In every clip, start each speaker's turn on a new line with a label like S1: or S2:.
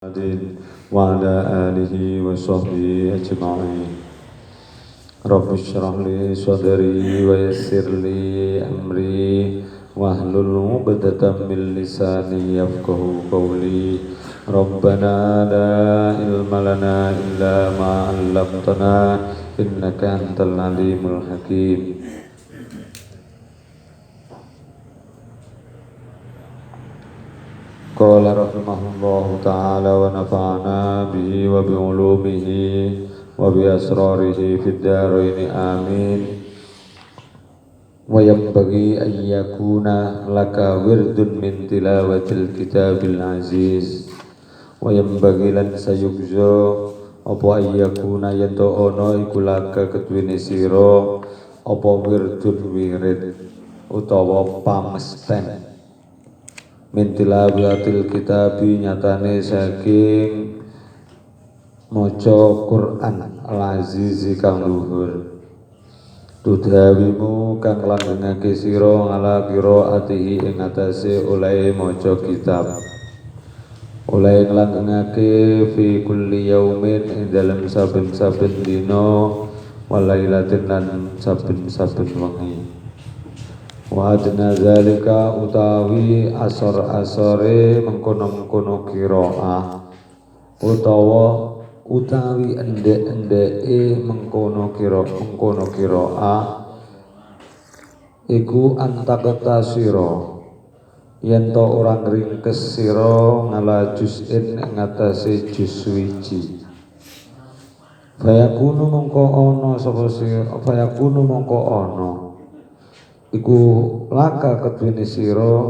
S1: وعلى آله وصحبه أجمعين رب اشرح لي صدري ويسر لي أمري واحلل عقدة من لساني يفقه قولي ربنا لا علم لنا إلا ما علمتنا إنك أنت العليم الحكيم Qala rahimahullahu ta'ala wa nafa'ana bihi wa bi'ulumihi wa bi asrarihi fid dharaini amin wa yanbaghi an yakuna laka wirdun min tilawatil kitabil aziz wa yanbaghi lan sayugza apa an yakuna yanto ono iku laka kedune sira apa wirdun wirid utawa pamesten min tilawatil kitabi nyatane saking maca Quran al-azizi kang luhur tudhawimu kang langgengake sira ala qiraatihi ing atase oleh maca kitab oleh langgengake fi kulli yaumin ing dalem saben-saben dina walailatin lan saben-saben wengi wa adna zalika utawi asor-asore mengkono-mengkono qiraah utawa utawi endek-endeke mengkono qiraah iku antaketa sira yen to ora ngringkes sira ngala juz'in ing atase juz wiji fayakunu mongko ana sapa sira fayakunu mongko ana iku laka kedune sira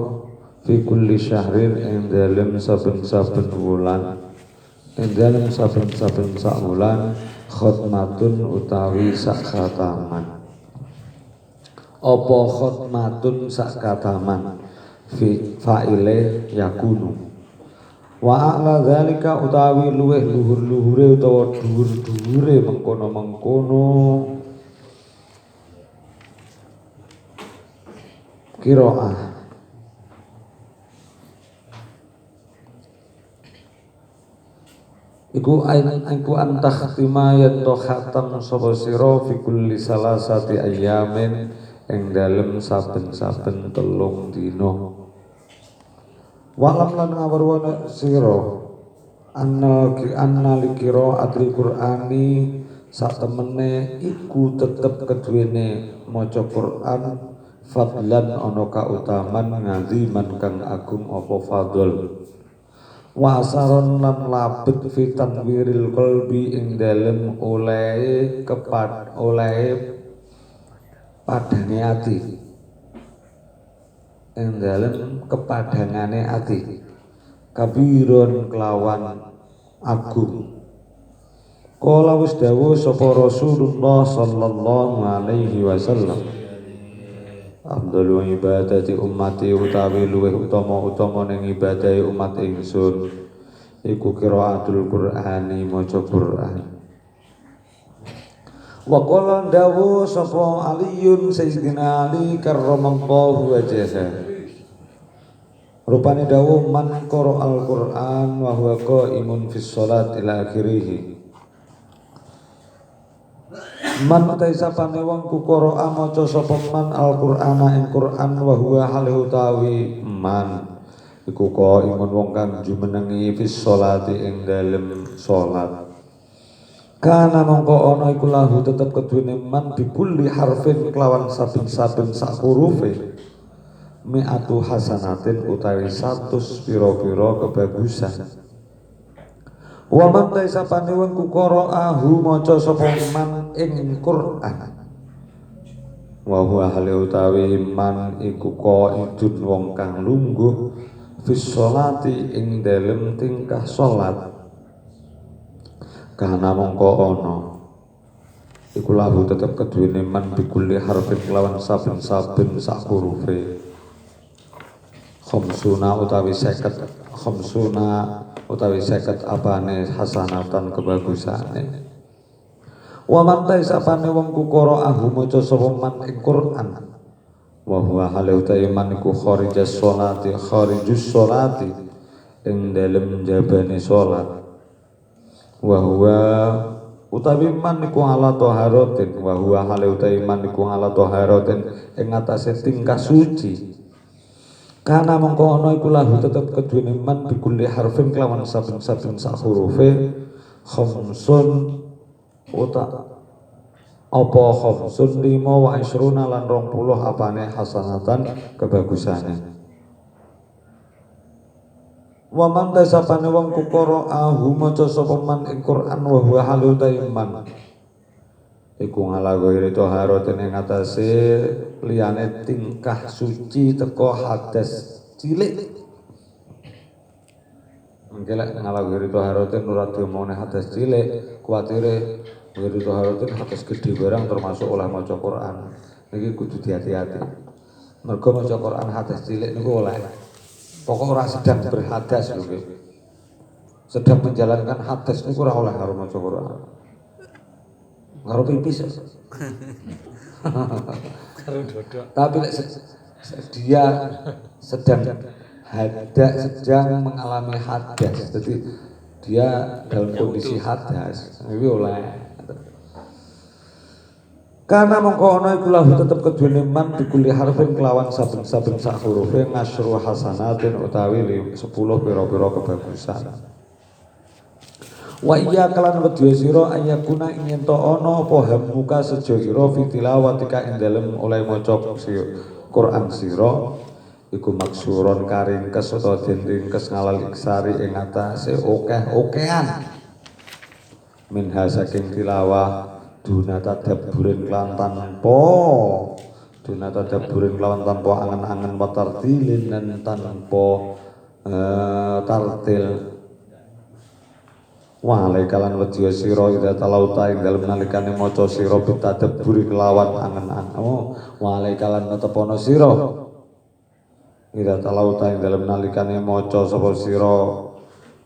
S1: fi kulli syahrin ing dalem saben-saben wulan ing dalem saben-saben sak wulan khotmatun utawi sak khataman apa khotmatun sak khataman fi fa'ile yakunu wa a'la zalika utawi luweh luhur-luhure utawa dhuwur-dhuwure mengkono-mengkono qiraah iku antakhtima yato khatam sapa sira fi kulli salasati ayyamin ing dalem saben-saben telung dina walam lan ngawarwana sira anna liqiraatil qur'ani sak temene iku tetep keduwene maca Qur'an fadlan ana kautaman ngaziman kang agung apa fadl wa asaron lan labet fi tanwiril qalbi ing dalem olehe padange ati ing dalem kepadangane ati kabiron kelawan agung kala wis dawuh sapa Rasulullah sallallahu alaihi wasallam Abdul ibadati ummati utawi luweh utama ning ibadahe umat ingsun iku qiraatul Qur'ani maca Qur'an. Wa qala dawu sapa Aliyun Sayyidina Ali karramallahu wajhahu. Rupane dawu man qara'al Qur'an wa huwa qa'imun fis shalat ila akhirih. Man utai sapane wong ku qira'a maca sapa man al-Qur'ana ing Qur'an wa huwa hale utawi man iku qaimun wong kang jumenengi fis sholati ing dalem salat kana mongko ana iku lahu tetep kedune man bikulli harfin kelawan saben-saben sak hurufe mi'atu hasanatin utawi 100 pira-pira kebagusan wa man taisapane wong ku qara'ahu maca sapa man ing Qur'an wa huwa hale utawi man iku qaidun wong kang lungguh fis sholati ing dalem tingkah salat kana mongko ana iku lahu tetep keduwene man bikulli harfin lawan saben-saben sak hurufe khamsuna utawi 50 apane hasanatan kebagusane wa man taisapane wong ku qara'ahu maca sapa man ing Qur'an wa huwa hale utawi man iku kharijus sholati ing dalem jabane salat wa huwa utawi man iku ala taharatin wa huwa hale utawi man iku ala taharatin ing atase tingkah suci kana mongko ana iku lahu tetep kedune man bikulli harfin kelawan saben-saben sak hurufe khamsun uta apa khamsun 25 lan 20 apane hasanatan kebagusane wa man tasapane wong kukara ahu maca sapa man ing Quran wa huwa halu taiman iku ngalagoiri taharatin ing atase liyane tingkah suci teko hadas cilik mengkelek ngalagoiri taharatin ora diomongne hadas cilik kuwatire ngiri taharatin hadas gedhe barang termasuk oleh maca Quran niki kudu hati-hati mergo maca Quran hadas cilik niku oleh pokok ora sedang berhadas lho nggih. Sedang menjalankan hadas niku ora oleh karo maca Quran. Karo pipis. Karo dodok. Tapi dia sedang mengalami hadas. Jadi dia dalam kondisi hadas. Iki oleh karena mongko ana iku lahu tetep kedune man dikuli harfin kelawan saben-saben sak hurufe ngasyru hasanatin utawi 10 pira-pira kebagusan. Wa iya kalan wedya sira ayakuna ing ento ana apa hamuka sejo sira fi tilawatika ing dalem oleh maca Quran sira iku maksuron karingkes utawa den ringkes ngalal iksari ing atase okeh-okehan minha saking tilawah dunata tadabburin kelawan tanpa angen-angen watartilin dan tanpa tartil walai kalan wedya sira ida talauta ing dalem nalikane maca sira bitadabburi kelawan angen-angen walai kalan netepono sira ida talauta ing dalem nalikane maca sapa sira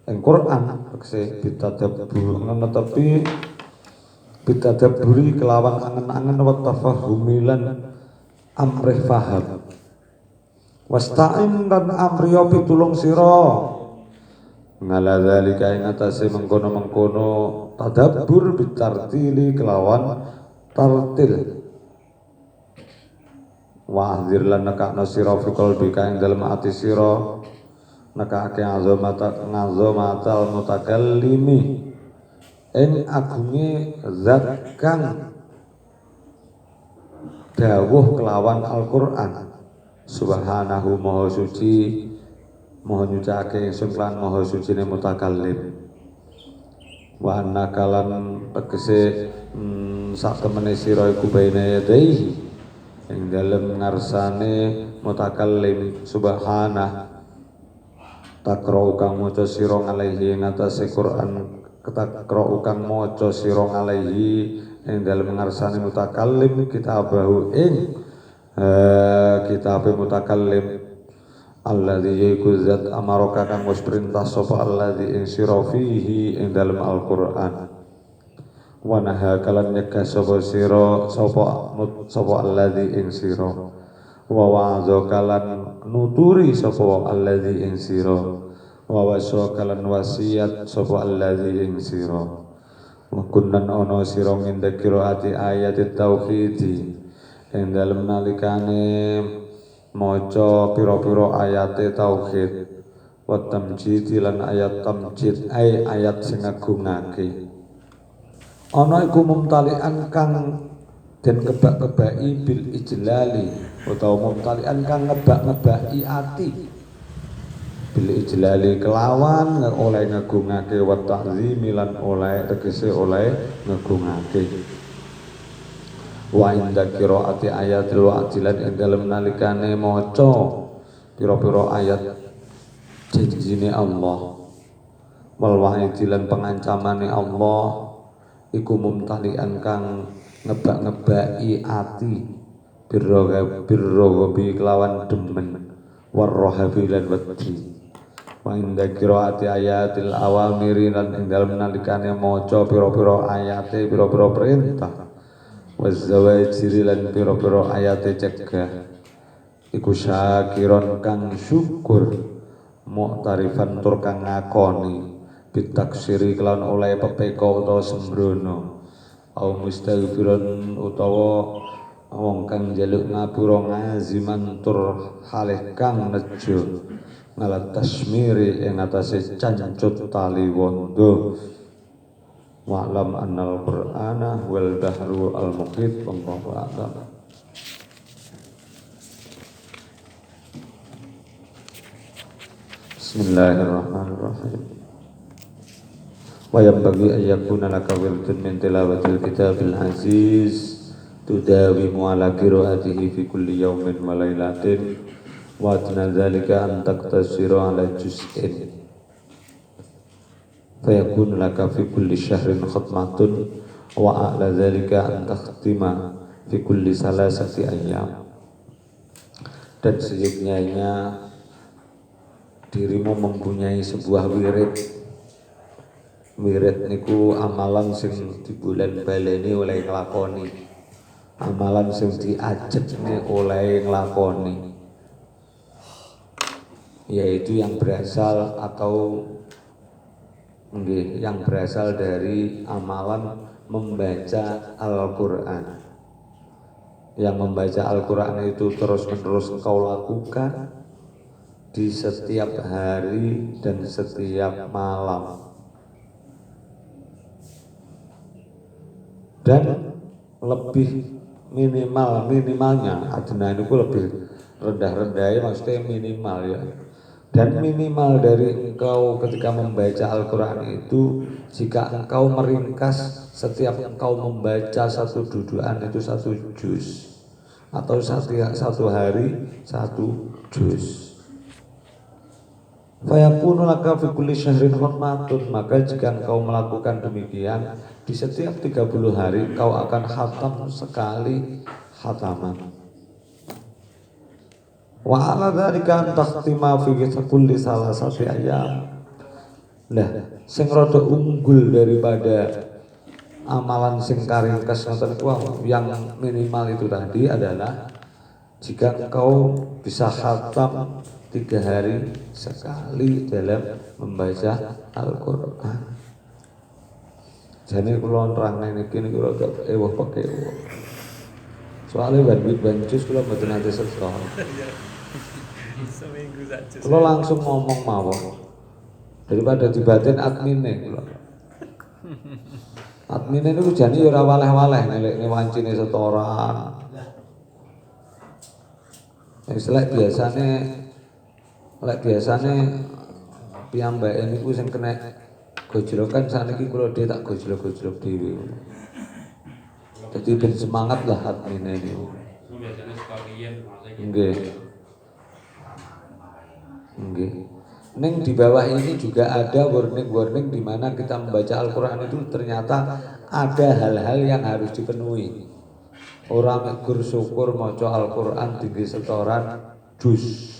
S1: ing Quran tegese bitadabbur netepi bitadabburi kelawan angen-angen wa tafahumilan amrih faham wasta'in dan amriya pitulung sira ngala zalika ing atase mengkono-mengkono tadabbur bitartili kelawan tartil wa ahdzir lan nakana sira fi qalbika ing dalem ati sira nakake azamatal mutakallimi ing agunge zat kang dawuh kelawan Al-Qur'an subhanahu maha suci maha nyucake ingsun lan maha sucine mutakallim wa annakalan tegese sak temene sira iku baina yadaihi ing dalem ngarsane mutakallim subhanah takrau kang maca sira alaihi ing atase Qur'an ketakro kang maca sira alaihi ing dalem ngarsane mutakallim kitabahu ing kitabe mutakallim alladzi yaiku zat amaraka kang wis perintah sapa alladzi ing sira fihi ing dalem Al-Qur'an wa naha kalan nyegah sapa sira sapa alladzi ing sira wa wa'adza kalan nuturi sapa alladzi ing sira wa wasakalan wasiat sapa alladzi ing sira wa kunnan ana sira ngendek qiraati ayat tauhid ing dalem nalikane maca pira-pira ayate tauhid wa tamjid lan ayat tamjid ayat sing ngagungake ana iku mumtalian kang den kebak-kebaki bil ijlali utawa mumtalian kang ngebak-ngebaki ati bil ijlali kelawan oleh ngagungake wa ta'zimi lan oleh tegese oleh ngagungake wa inda qiraati ayatil wa'dilan ing dalem nalikane maca pira-pira ayat janjine Allah wal wa'idilan pengancamane Allah iku mumtalian kang ngebak-ngebaki ati birrogabi kelawan demen warrohabi lan wedi wa inda qiraati ayatil awamiri lan ing dalem nalikane maca pira-pira ayate pira-pira perintah wazawajiri lan pira-pira ayate cegah iku syakiron kang syukur mu'tarifan tur kang ngakoni bitaksiri kelawan oleh pepeko utawa sembrono au mustaghfirun utawa wong kang njaluk ngapura ngaziman tur halih kang nejo ngalat tasmiri ing atase cancut tali wondo wa'lam annal qur'ana wal bahru al muhit wallahu a'lam. Bismillahirrahmanirrahim. Wa yanbaghi an yakuna laka wirdun min tilawatil kitabil aziz tudawimu ala qiraatihi fi kulli yawmin wa lailatin wa adna dzalika an taqtasira ala juz'in fa yakun laka fi kulli syahrin khatmatun wa a'la dzalika an takhtima fi kulli salasati ayyam. Dan seyogyanya dirimu mempunyai sebuah wirid. Wirid niku amalan sing di bulan baleni oleh nglakoni, amalan sing diajekne oleh nglakoni, yaitu yang berasal atau yang berasal dari amalan membaca Al-Quran. Yang membaca Al-Quran itu terus-menerus engkau lakukan di setiap hari dan setiap malam, dan lebih minimalnya adna itu lebih rendah-rendahnya maksudnya minimal ya, dan minimal dari engkau ketika membaca Al-Quran itu jika engkau meringkas setiap engkau membaca satu dudukan itu satu juz atau satu hari satu juz. Fayakunu laka fi kulli syahrin khatmatun, maka jika engkau melakukan demikian di setiap 30 hari kau akan khatam sekali khataman. Wa ala dzalika an takhtima fi kulli salasati ayyam. Nah, sing rada unggul daripada amalan sing karingkes ngoten kuwi yang minimal itu tadi adalah jika engkau bisa khatam 3 hari sekali dalam membaca Al-Quran. Jadi kalau nerangnya ini kini kalau gak pakai ewah. Soalnya banjus kalau betul nanti setor. Kalau langsung ngomong mawon daripada dibatin adminnya kalau. Adminnya itu jadi ora waleh-waleh nilai wancine setoran. Istilah biasanya piyambak niku sing kena gojlokan saniki kula dhewe tak gojlok-gojlok dhewe. Dadi ben semangat lah admine niku. Nggih. Ning di bawah ini juga ada warning di mana kita membaca Al-Qur'an itu ternyata ada hal-hal yang harus dipenuhi. Orang gur syukur maca Al-Qur'an tinggi setoran juz.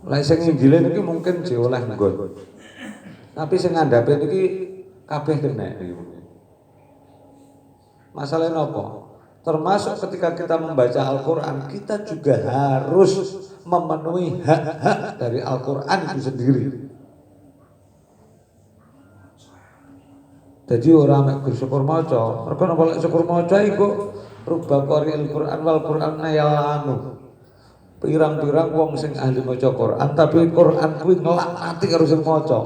S1: Lah sing Injil iki mungkin dioleh nggon. Tapi sing ngandhape iki kabeh kena iki. Masalahnya apa? Termasuk ketika kita membaca Al-Qur'an, kita juga harus memenuhi hak-hak dari Al-Qur'an itu sendiri. Jadi orang mek bersyukur maca, mergo nek lek syukur maca iku rubba qari'il Qur'an wal Qur'an yalanu. Pirang-pirang wong sing ahli maca Quran tapi Quran kuwi nglaknati karo sing maca.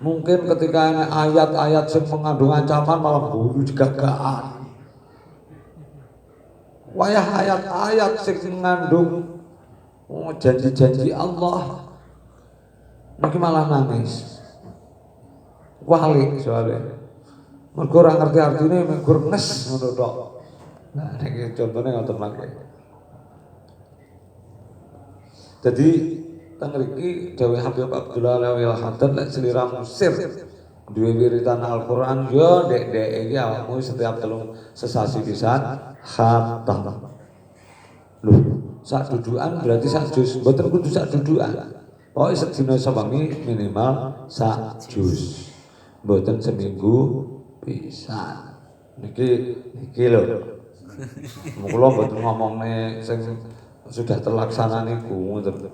S1: Mungkin ketika ana ayat-ayat sing mengandung ancaman malah bunuh gagakan. Wayah ayat-ayat sing mengandung janji-janji Allah niki malah nangis. Walik soalnya. Mergo ora ngerti artine mek gur nes ngono tok. Nah, ini contohnya ngoten mangke. Jadi teng mriki dawuh Habib Abdullah Alawiyah Haddad lek selira musir duwe wiritan Al-Qur'an yo dek-dek iki awakmu setiap telung sesasi pisan khatam. Lho, sak dudukan berarti sak juz, mboten kudu sak dudukan. Pokoke sedina sewengi minimal sak juz. Mboten seminggu pisan. Niki lho. Mula mboten ngomongne sing sudah terlaksana niku ngoten.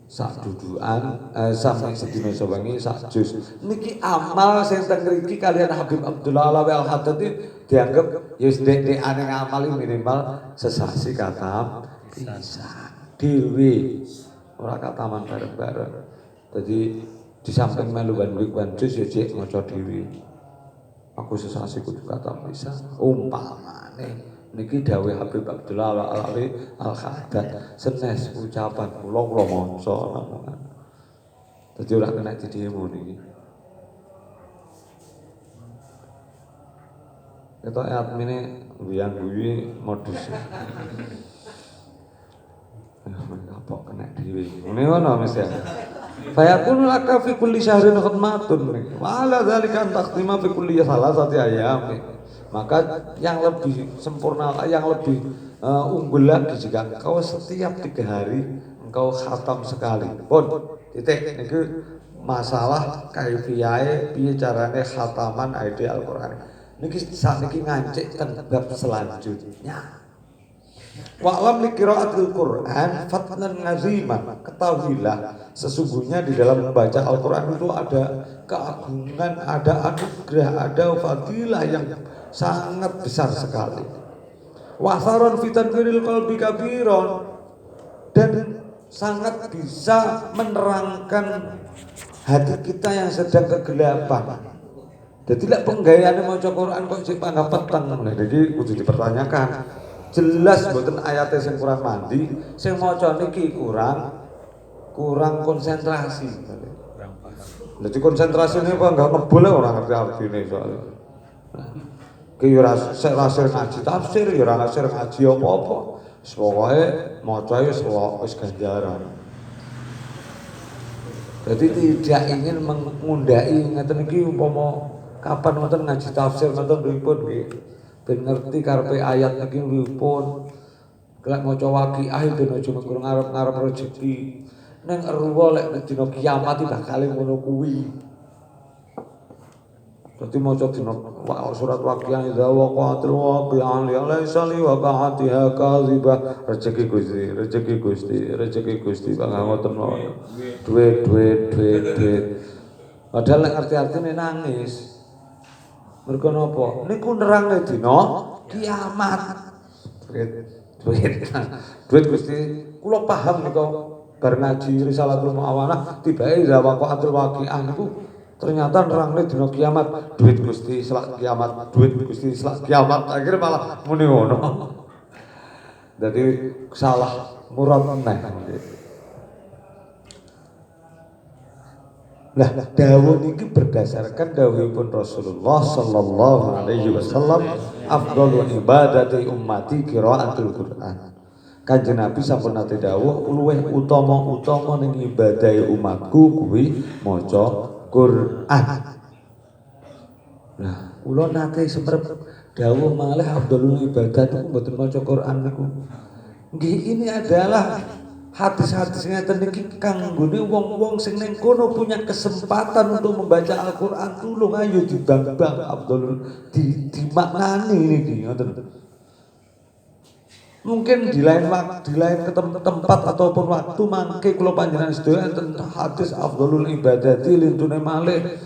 S1: Sak dudukan sampai sedina sewengi sak juz. Niki amal sing teng mriki kalian Habib Abdullah Alawi Al-Haddad dianggap ya ndek-ndekane ngamal minimal sesasi katam bisa dhewe ora kataman bareng-bareng. Jadi di samping melu one juz ya cek maca dhewe. Aku sesasi kudu katam bisa umpamane niki dawuh Habib Abdullah Alawi Al-Haddad senes ucapan kula maca lamongan. Dadi ora kena didemo niki. Ketok admine guyang-guyu modus. Apa kena dhewe. Ngene ngono mesti. Fayakun laka fi kulli syahrin khidmatun. Wa ala dzalika an takhtima fi kulli salasati ayyam. Maka yang lebih sempurna, yang lebih unggul lagi jika engkau setiap 3 hari engkau khatam sekali. Pun titik niku masalah kaifiyahe piye carane khataman ayat Al-Qur'an. Niki sakniki ngancik teng bab selanjutnya. Wa'lam li qiraatil Qur'an fatnan ngaziman. Ketahuilah sesungguhnya di dalam membaca Al-Qur'an itu ada keagungan, ada anugerah, ada fadilah yang sangat besar sekali. Wasaron fitan firil qalbi kabiron, dan sangat bisa menerangkan hati kita yang sedang kegelapan. Jadi tidak penggayaan maca Quran kok sing panggah peteng. Jadi kudu dipertanyakan. Jelas mboten ayate sing kurang mandi, sing maca niki kurang konsentrasi. Jadi konsentrasine kok enggak ngebul ora ngerti artine soalnya. Ki ora sering ngaji tafsir, ya ora sering ngaji apa-apa. Pokoke maca wis ganjaran. Jadi tidak ingin mengundai ngeten iki umpama kapan wonten ngaji tafsir ngoten pripun nggih. Ben ngerti karepe ayat niki pripun. Kelak maca waqiah ben aja mengko ngarep-ngarep rezeki. Neng ruwa lek dina kiamat bakal ngono kuwi. Dadi maca dina surat waqiah idza waqa'atil waqi'ah laisa li waqa'atiha kadzibah. Rezeki Gusti bangga ngoten mawon. Duit. Padahal lek arti-artine nangis. Mergo napa? Niku nerangne dina kiamat. Duit Gusti, kula paham nika bar ngaji Risalatul Muawanah tibake waqa'atul waqi'ah niku ternyata nerangne dina kiamat. Duit Gusti selak kiamat, duit Gusti selak kiamat. Akhire malah muni ngono. Dadi salah murad neh. Nah, dawuh niki berdasarkan dawuhipun Rasulullah sallallahu alaihi wasallam, afdhalul ibadati ummati qiraatul Qur'an. Kanjeng Nabi sampun nate dawuh luweh utama ning ibadahe umatku kuwi maca Qur'an. Nah, kula nate semrep dawuh malih afdhalul ibadat niku mboten maca Qur'an niku. Nggih, ini adalah hadis-hadis ngeten iki kanggone wong-wong sing ning kono punya kesempatan untuk membaca Al-Qur'an, tulung ayo dibang-bang Abdul dimaknani niki ngoten. Mungkin di lain tempat ataupun waktu mangke kula panjenengan sedaya enten hadis afdhalul ibadati lintune malih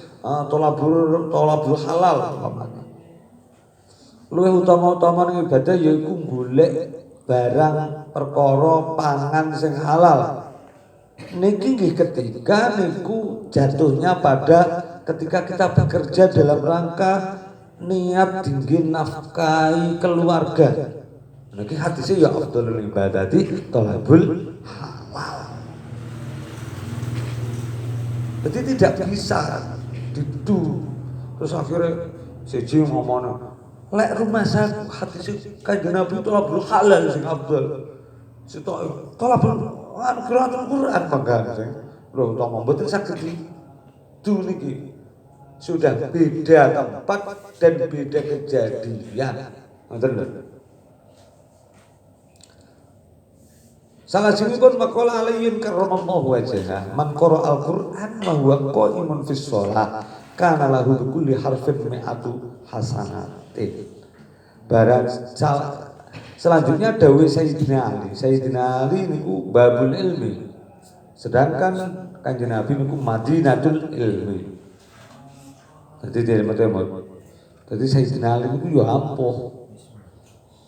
S1: tolabul halal umpamane. Luwih utama-utama ning ibadah yaiku golek barang perkara pangan sing halal. Niki nggih ketika niku jatuhnya pada ketika kita bekerja dalam rangka niat dinggih nafkahi keluarga. Niki hadisnya ya afdhalul ibadati thalabul halal. Jadi tidak bisa didu terus akhirnya siji ngomong lek rumah saya hadis Kanjeng Nabi thalabul halal sing afdal. Sitok thalabul qiraatul Qur'an mangga sing lho utama mboten saged didu niki. Sudah beda tempat dan beda kejadian. Ngoten lho. Salah sijipun maqala aliyyin karramallahu wajhahu man qara al-Qur'an wa huwa qa'imun fis shalah kana lahu bi kulli harfin mi'atu hasanat. Barang Selanjutnya dawuh Sayyidina Ali. Sayyidina Ali niku babul ilmi. Sedangkan Kanjeng Nabi niku Madinatul ilmi. Jadi dari temut. Jadi Sayyidina Ali niku yo ampuh.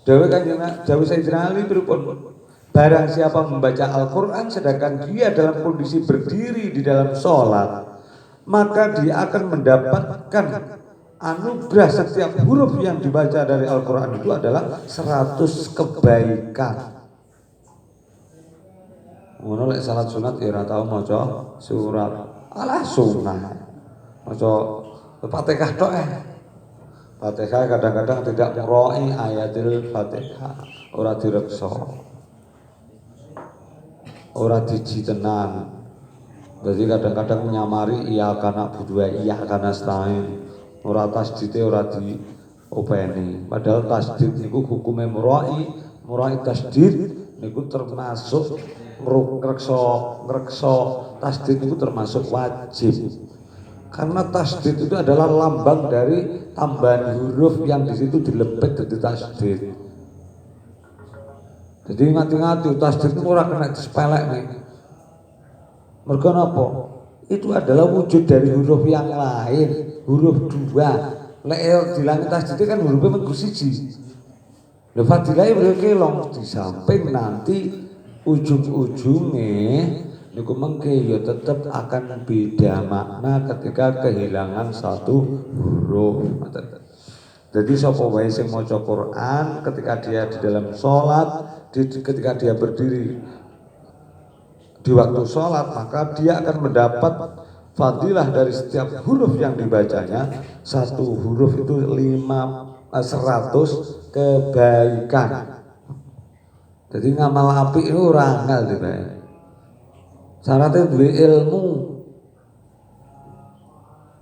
S1: Dawuh Sayyidina Ali pripun? Barang siapa membaca Al-Qur'an sedangkan dia dalam kondisi berdiri di dalam sholat, maka dia akan mendapatkan anugerah setiap huruf yang dibaca dari Al-Qur'an itu adalah 100 kebaikan. Ngono lek salat sunat ya ora tau maca surat. Alah sunah. Maca Fatihah tok Fatihah kadang-kadang tidak murai ayatil Fatihah, ora direksa. Ora diji tenan. Jadi kadang-kadang menyamari iya kana budua iya kana stain. Ora tasdite ora diopeni. Padahal tasdid niku hukume murai tasdid niku termasuk ngreksa tasdid itu termasuk wajib. Karena tasdid itu adalah lambang dari tambahan huruf yang di situ dilepet jadi tasdid. Jadi ngati-ngati tasdid itu ora kena disepelek nih. Mergo napa? Itu adalah wujud dari huruf yang lain, huruf dua. Lek dilangi tasdid kan hurufnya mengko siji. Lha fadilah berkelong di samping nanti ujung-ujungnya niku mengke ya tetap akan beda makna ketika kehilangan satu huruf. Jadi sapa wae sing maca Quran ketika dia di dalam sholat, ketika dia berdiri di waktu sholat, maka dia akan mendapat fadilah dari setiap huruf yang dibacanya. Satu huruf itu 100 kebaikan. Jadi ngamal apik itu ora angel dhewe. Syaratnya duwe ilmu.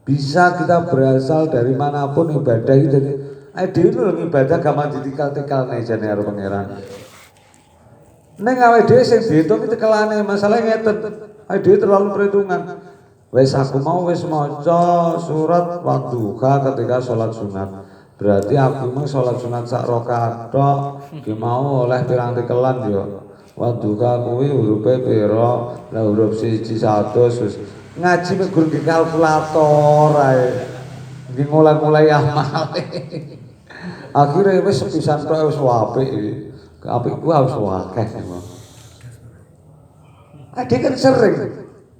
S1: Bisa kita berasal dari manapun ibadah itu. Dhewe lho ibadah gampang ditikal-tikal nek jane karo pangeran. Ning awake dhewe sing diitung tekelane masalah ngeten. Awake dhewe terlalu perhitungan. Wis aku mau wis maca surat Wadduha ketika sholat sunat. Berarti aku mau sholat sunat sak rakaat tok, ki mau oleh pirang tikelan yo. Wadduha kuwi hurufe pira? Lah huruf 1 100 wis ngaji mek gur kalkulator ae. Nggih mulai-mulai amal. Akhire wis sepisan tok wis apik iki. Apik ku harus akeh. Ade kan sering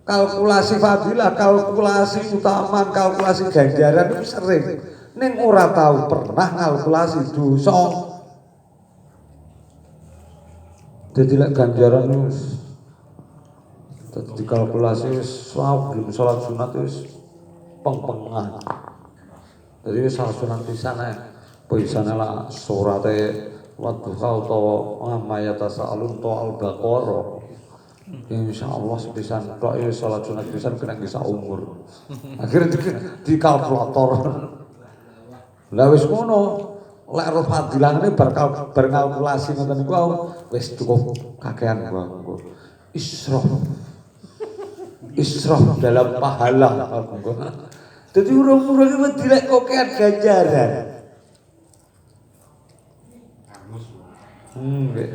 S1: kalkulasi fadilah, kalkulasi utama, kalkulasi ganjaran itu sering. Ning ora tahu pernah kalkulasi dosa. Jadi lek ganjaran wis dikalkulasi wis belum salat sunat wis peng-pengan. Jadi wis salat sunat pisan ae. Pisane lah surate Wadduha utawa amma yatasaalun ta al-Baqarah. Insyaallah sepisan tok ya salat sunat pisan kena bisa umur. Akhirnya di kalkulator. Lah wis ngono. Lek ro fadilane bar kalkulasi ngoten niku wis cukup kakean gua. Israf dalam pahala aku. Dadi urung-urung iki dilek kokean ganjaran. Nggih.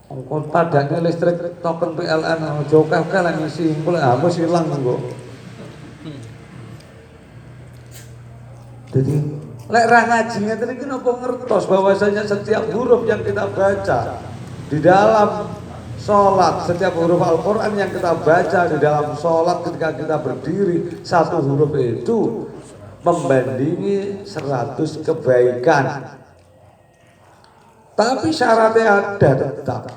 S1: Ongkon padane listrik token PLN aja akeh lek ngisi engko lek hapus ilang engko. Jadi lek ra ngaji ngeten iki napa ngertos bahwasanya setiap huruf yang kita baca di dalam sholat, setiap huruf Al-Quran yang kita baca di dalam sholat ketika kita berdiri, satu huruf itu membandingi 100 kebaikan. Tapi syaratnya ada tetap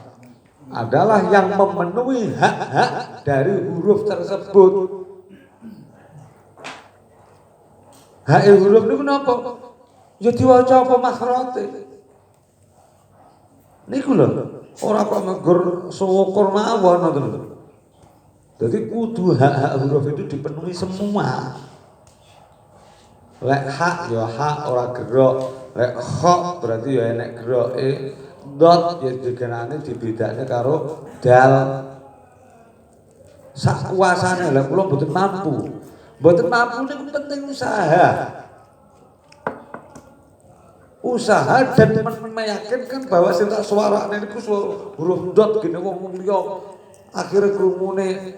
S1: adalah yang memenuhi hak-hak dari huruf tersebut. Hak huruf itu kenapa? Ya diwaca apa makhrote. Niku lho, ora kok nggur syukur mawon ngoten lho. Dadi kudu hak-hak huruf itu dipenuhi semua. Lek hak ya hak ora gerok. Lek kha berarti ya enek geroke. Dot ya dikenane dibedakne karo dal. Sak kuasane lek kula mboten mampu. Mboten mampu niku penting usaha. usaha dan meyakinkan bahwa sira suarane niku suara huruf dot gene wong liya akhire krungune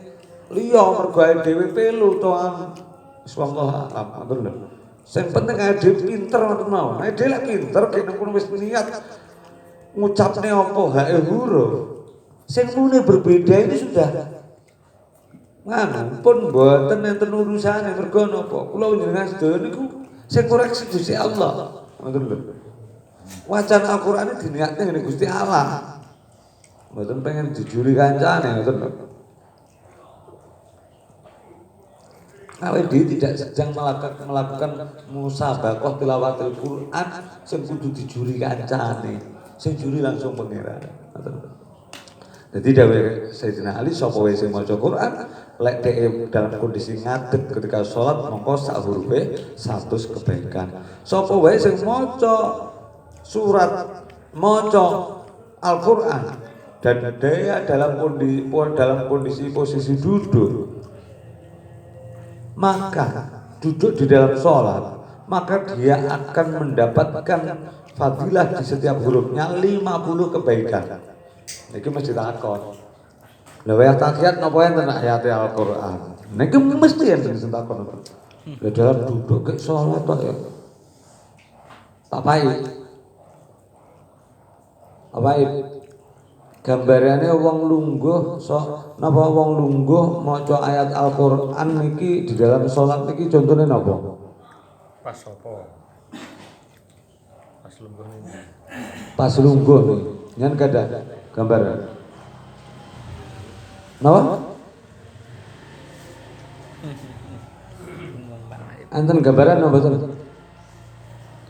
S1: liya mergo dhewe pelu to wallahu a'lam ngoten lho. Sing penting dhewe pinter ngoten mau. Nek dhewe lek pinter kene kono wis niat ngucapne apa hae huruf. Sing mune berbeda ini sudah nganu pun mboten enten urusane mergo napa? Kula njenengan sedaya niku sing koreksi Gusti Allah. Ngoten lho. Wacana Al-Qur'an diniatne ngene Gusti Allah. Mboten pengen dijuri kancane ngoten lho. Awake dhewe tidak sedang melakukan musabaqah tilawatil Qur'an sing kudu dijuri kancane. Sing juri langsung pangeran. Jadi dawuh Sayyidina Ali sapa wae sing maca Quran lek dhek dalam kondisi ngadeg ketika salat mongko sak hurufe 100 kebaikan. Sapa wae sing maca surat maca Al-Qur'an dan dia dalam kondisi posisi duduk, maka duduk di dalam sholat, maka dia akan mendapatkan fadilah di setiap hurufnya 50 kebaikan. Niki mesti takon. Lha wae takiyat napa enten ayat Al-Qur'an. Niki mesti enten sing takon. Lha dalam duduk ke sholat kok ya. Tak baik. Apa gambarane wong lungguh napa wong lungguh maca ayat Al-Qur'an niki di dalam salat niki contone napa?
S2: Pas apa? Pas lungguh niki.
S1: Pas lungguh niki. Nyen kada gambar. Napa? Enten gambaran napa mboten?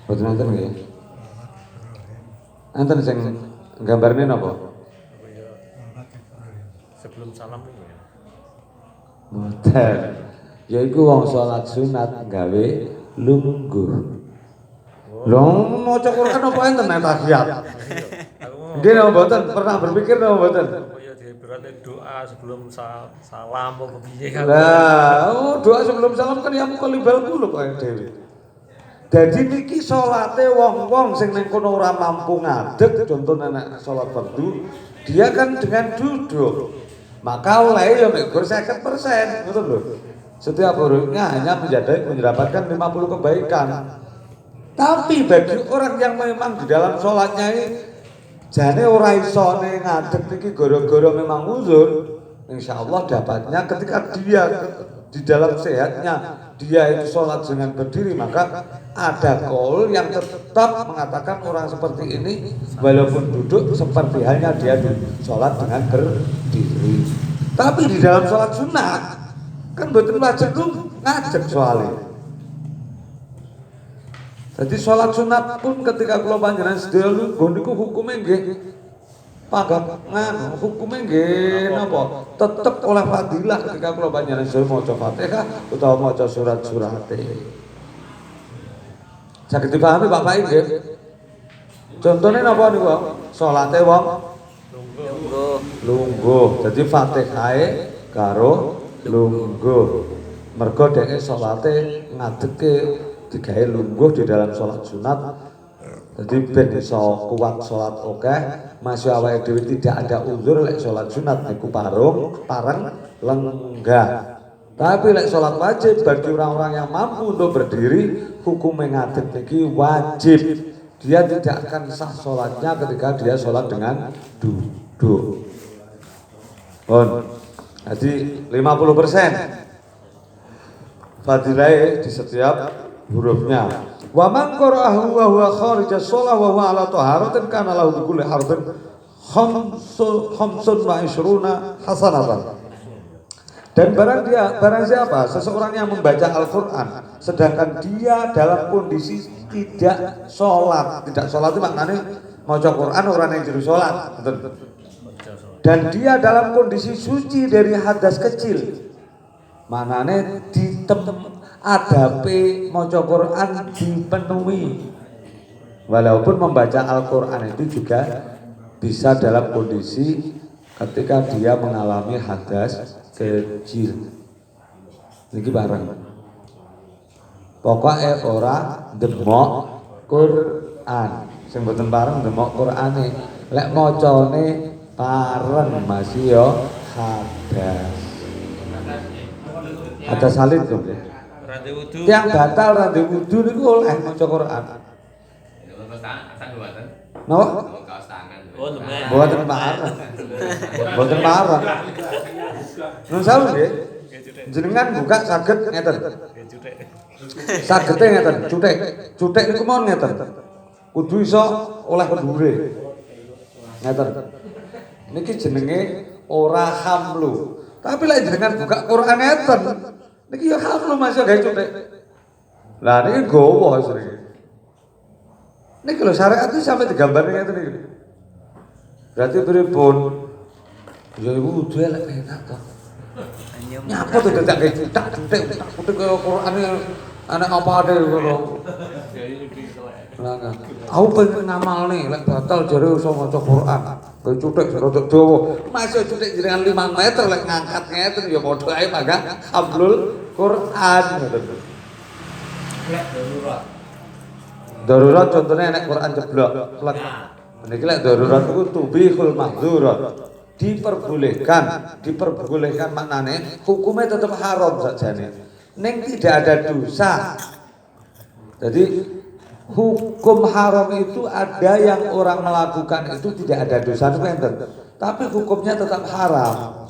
S1: Mboten enten nggih. Enten sing gambarne napa?
S2: Sebelum salam itu ya.
S1: Mboten. Ya iku wong salat sunat gawe lungguh. Lho maca Quran apa enten nek tahiyat? Nggih napa mboten pernah berpikir napa mboten?
S2: Ya diberate doa sebelum salam apa piye kan.
S1: Lah, doa sebelum salam kan ya mukul libal kulo kok dhewe. Dadi niki salate wong-wong sing ning kono ora mampu ngadeg, contohnya nek salat fardu, dia kan dengan duduk. Maka oleh ya mek 50%, betul lho. Setiap hurufnya hanya mendapatkan 50 kebaikan. Tapi bagi orang yang memang di dalam sholatnya ini jane ora iso ngadeg niki gara-gara memang uzur, insyaallah dapatnya ketika dia di dalam sehatnya dia itu sholat dengan berdiri, maka ada qaul yang tetap mengatakan orang seperti ini walaupun duduk seperti halnya dia sholat dengan berdiri. Tapi di dalam sholat sunat kan betul wajib tuh ngajak soalnya. Jadi sholat sunat pun ketika kula panjenengan sedaya lungguh niku hukume nggih pagak hukume nggih napa tetep oleh fadilah ketika kula panjenengan sedaya maca Fatihah utawa maca surat-surate. Saged dipahami Bapak nggih? Contohnya napa niku? Salate wong lungguh. Jadi Fatihahe karo lungguh. Mergo dhek salate ngadeke digawe lungguh di dalam sholat sunat. Jadi ben iso kuat sholat oke, masih awake dhewe tidak ada uzur lek sholat sunat niku pareng lenggah. Tapi lek sholat wajib bagi orang-orang yang mampu untuk berdiri, hukum ngadeg niki wajib. Dia tidak akan sah sholatnya ketika dia sholat dengan duduk. Jadi 50% fadilah di setiap hurufnya. Wa man qara'ahu wa huwa kharija shalah wa huwa ala taharatin kana lahu bi kulli harfin khamsun wa ishruna hasanatan. Dan barang siapa seseorang yang membaca Al-Qur'an sedangkan dia dalam kondisi tidak sholat itu maknanya maca Qur'an orang yang jero sholat, dan dia dalam kondisi suci dari hadas kecil, manane adape maca Quran dipenuhi. Walaupun membaca Al-Qur'an itu juga bisa dalam kondisi ketika dia mengalami hadas kecil. Niki bareng. Pokoknya ora demok Quran. Quran. Sing mboten pareng ndemok Qurane. Lek macane pareng masih yo hadas. Ada salin to nggih.
S2: Rada wudu.
S1: Tiang batal rada wudu niku oleh maca Quran. Napa?
S2: Oh, nemen.
S1: Mboten pareng. Mboten pareng. Nun sawu nggih. Jenengan buka saged ngeten.
S2: Nggih, cuthik.
S1: Sagete ngeten, cuthik. Cuthik niku mon ngeten. Kudu iso oleh pendhure. Ngeten. Niki jenenge ora hamlu. Tapi lek jenengan buka Quran ngeten, niki ya hamlu Mas gawe cuthik. Lah niki gowo sering. Niki lho syariat itu sampai digambar ngeten iki. Berarti pripun? Ya ibu udah elek enak to. Nyapa tuh tidak kayak cuthik kaya Quran anak apa ada ngono. Lah kan. Aku pengen ngamal nih, lek batal jare iso maca Quran. Kayak cuthik rada dawa. Masih cuthik jenengan 5 meter lek ngangkat ngeten ya padha ae mangga hablul Quran ngoten. Darurat contohnya enek Quran jeblok, plek. Niki lek darurat iku tubihul mahzurat. Diperbolehkan maknane hukumnya tetap haram sajane. Ning tidak ada dosa. Jadi hukum haram itu ada yang orang melakukan itu tidak ada dosa enten. Tapi hukumnya tetap haram.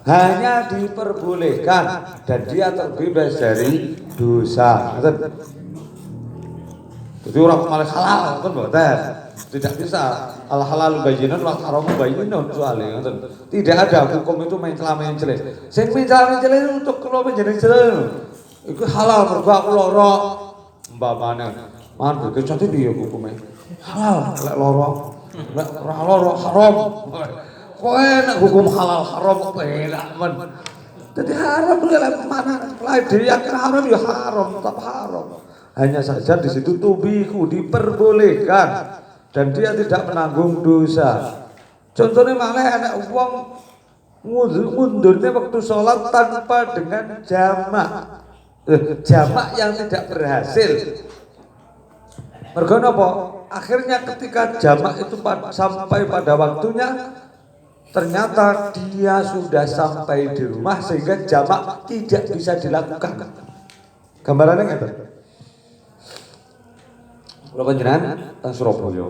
S1: Hanya diperbolehkan dan dia terbebas dari dosa. Jadi orang malah halal kan mboten. Tidak bisa al halal bayyinun wal haram bayyinun soalnya. Tidak ada hukum itu mencela-mencela. Sing mencela-mencela untuk kula panjenengan iku halal mergo aku lara umpamane. Man kecate piye hukume? Halal lek lara. Lek ora lara haram. Kok enak hukum halal haram kok enak men. Jadi haram lek mana lain dia haram ya haram tetap haram. Hanya saja di situ tubihu diperbolehkan dan dia tidak menanggung dosa. Contohnya malah anak wong mundurnya waktu sholat tanpa dengan jamak, jamak yang tidak berhasil. Mergo napa? Akhirnya ketika jamak itu sampai pada waktunya, ternyata dia sudah sampai di rumah sehingga jamak tidak bisa dilakukan. Gambarannya ngeten. Kula panjenengan teng Surabaya.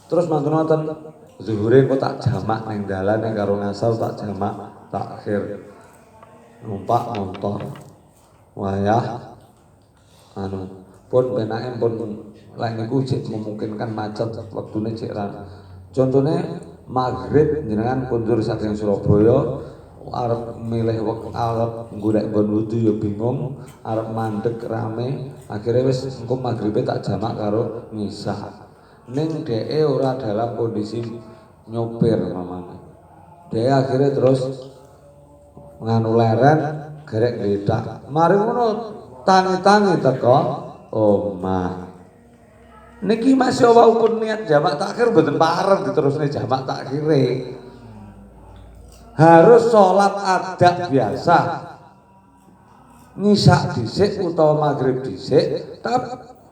S1: Terus mantun wonten zuhure kok tak jamak ning dalan ning karo ngasal tak jamak takhir. Numpak motor. Wayah pun penake pun lain niku cek memungkinkan macet wektune cek ra. Contone maghrib jenengan kundur saking Surabaya arep milih arep golek nggon wudu ya bingung, arep mandeg rame, akhirnya wis engko maghribe tak jamak karo ngisah. Ning dheke ora dalam kondisi nyopir mamane. Dheke akhirnya terus nganu leren gerek gledak. Mari ngono tangi-tangi teko omah. Niki masih walaupun niat jamak takhir mboten pareng diterusne jamak takhire. Harus sholat adat biasa ngisak dhisik utawa maghrib dhisik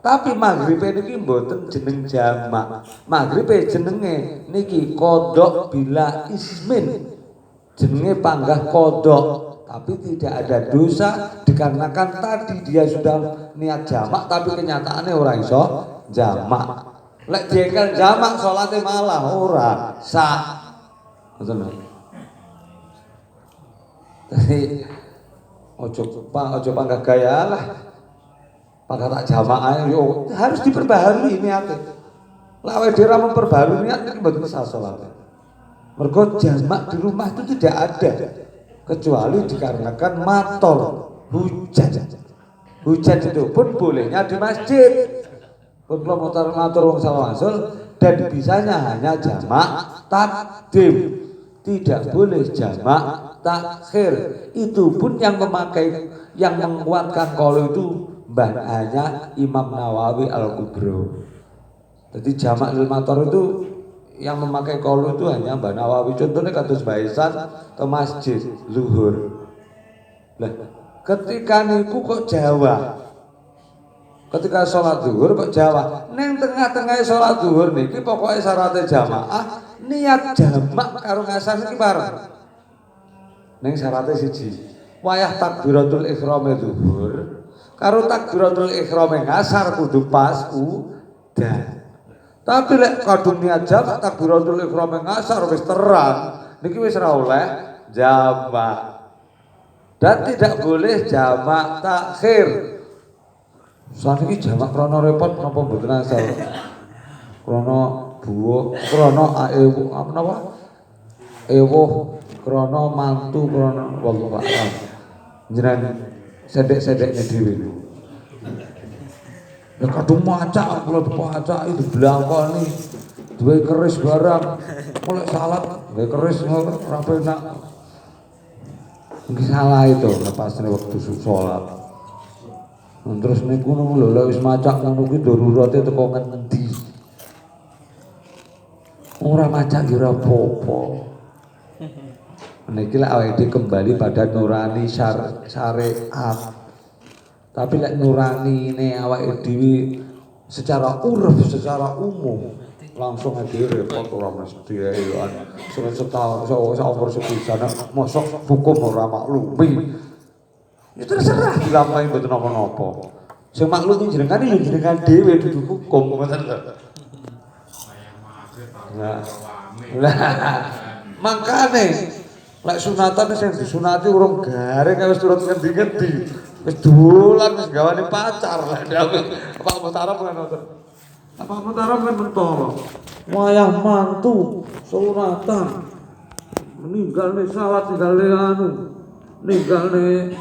S1: tapi maghrib niki mboten jeneng jamak. Maghrib jenenge niki qodok bila ismin, jenenge panggah qodok, tapi tidak ada dosa dikarenakan tadi dia sudah niat jamak tapi kenyataannya ora iso jamak. Lek jengkel jamak salate malah ora sah. Ngoten. Jadi ojo panggah gaya lah. Panggah tak jamak ae yo harus diperbaharui niate. Lah awake dhewe memperbarui niat iki mboten sah salat. Mergo jamak di rumah itu tidak ada kecuali dikarenakan mator hujan. Hujan itu pun bolehnya di masjid. Pun kalau matur wong sawasul dan bisanya hanya jamak takdim. Tidak boleh jamak takhir. Itu pun yang menguatkan qaul itu hanya Imam Nawawi Al-Kubro. Jadi jamak lil mator itu yang memakai qaul itu hanya Mbah Nawawi. Contohnya kados baisan ke masjid zuhur. Lah ketika niku kok Jawa Ketika sholat zuhur kok jamaah. Neng tengah-tengah sholat zuhur niki pokoknya syaratnya jamaah, niat jamak karo ngasar niki bareng. Neng syaratnya siji. Wayah takbiratul ihram zuhur karo takbiratul ihram ngasar kudu pas udah. Tapi lek kadung niat jamak takbiratul ihram ngasar wis terang niki wis ora oleh jamak. Dan tidak boleh jamak takhir. Saniki jamak krana repot napa mboten asal. Krana buwo, krana aewu apa napa? Ewuh, krana mantu, krana wallahu a'lam. Njenengan sedek-sedekne dhewe. Lah kadung macak kula dipacak itu blangkoni. Duwe keris barang. Mulai salat, duwe keris ora penak. Iki salah itu lepasne waktu sholat. Terus niku lho lek wis macak ngono kuwi darurate teko ngendi. Ora macak ya ora apa-apa. Niki lek awake kembali pada nurani syariat. Tapi lek nurani ini awake dhewe secara uruf, secara umum langsung aja repot ora mesti ya. Surat setahun seumur sepisan mosok hukum ora maklumi. Ya terserah dilampahi mboten napa-napa. Sing maklumi jenengan ya jenengan dhewe dudu hukum ngoten lho. Lah makane lek sunatan sing disunati urung garing wis turut ngendi-ngendi. Wis dolan wis gawane pacar lah dhewe. Pak Mutarab kan ngoten. Pak Mutarab kan mentolo. Wayah mantu sunatan. Meninggalne salat tinggalne anu. Ninggalne